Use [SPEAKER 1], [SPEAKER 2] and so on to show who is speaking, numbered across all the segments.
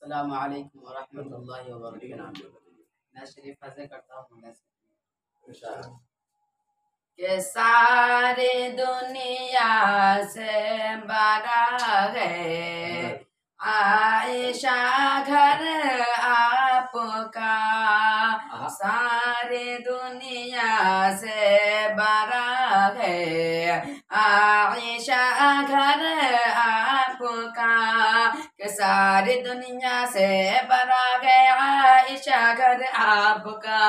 [SPEAKER 1] अस्सलामु अलैकुम वरहमतुल्लाहि वबरकातुहू। मैं शरीफ फजल करता हूँ के सारे दुनिया से बड़ा है आयशा घर आपका, सारे दुनिया से बड़ा है आयशा घर आपका, कि सारी दुनिया से बड़ा है आयशा घर आपका,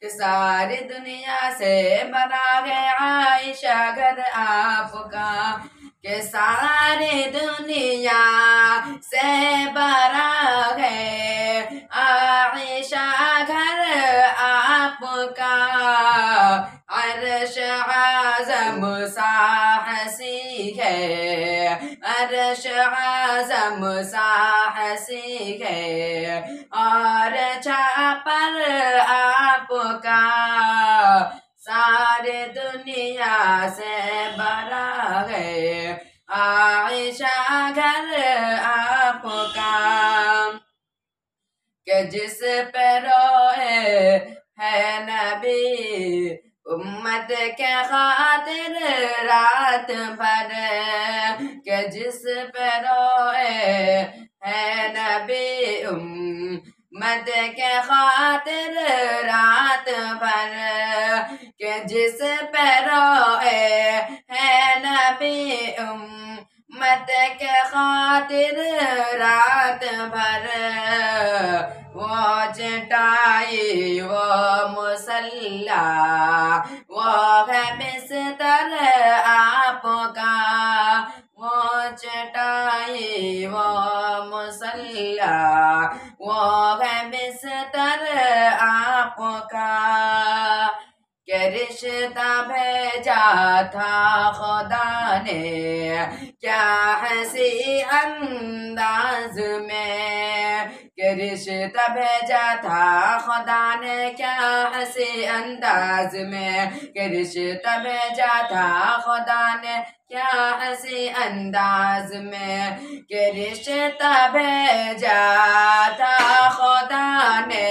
[SPEAKER 1] कि सारी दुनिया से बड़ा है आयशा घर आपका, कि सारी दुनिया से बड़ा है आयशा घर आपका, अर्श आज़म सा हसी है, अर्श आज़म सा हसी है, और छापर आपका सारे दुनिया से बड़ा है आयशा घर आपका, कि जिस पे रोए है नबी उम्मत के खातिर रात भर, के जिस पे रोए है नबी उम्मत के खातिर रात भर, के जिस पे रोए है नबी उम्मत के खातिर रात भर, वो चटाई वो मुसल्ला वो है बिस्तर आपका, वो चटाई वो मुसल्ला वो है बिस्तर आपका, के रिश्ता भेजा था खुदा ने क्या हंसी अंदाज में, के रिश्ता भेजा था खुदा ने क्या हंसी अंदाज में, के रिश्ता भेजा था खुदा ने क्या हंसी अंदाज में, के रिश्ता भेजा था खुदा ने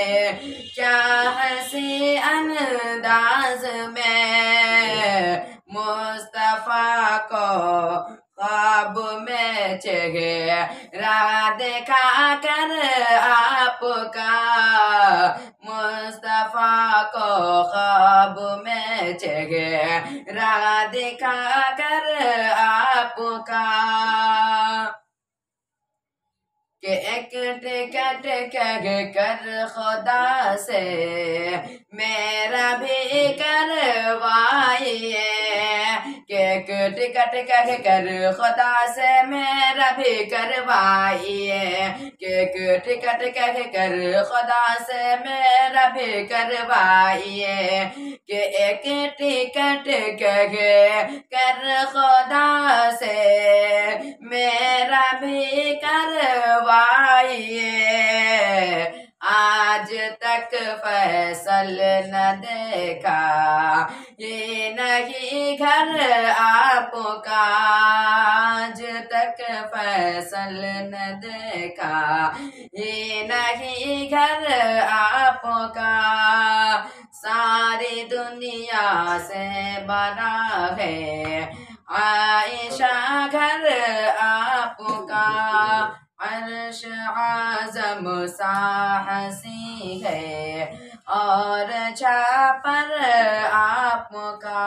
[SPEAKER 1] क्या हंसी अंदाज में, मुस्तफा को ख्वाब में चेहरा दिखा कर आपका, मुस्तफा को ख्वाब में चेहरा दिखा कर आपका, कि एक टिकट कह कर खुदा से मेरा भी करवाइए, कि एक टिकट कह कर खुदा से मेरा भी करवाइए, कि एक टिकट कह कर खुदा से मेरा भी करवाइए, कि एक टिकट कह कर खुदा से मेरा भी करवाइए, आज तक फैसल न देखा ये नहीं घर आपका, आज तक फैसल न देखा ये नहीं घर आपका, सारी दुनिया से बड़ा है आयशा घर आपका, अर्श आज़म सा हसी है और छापर आपका।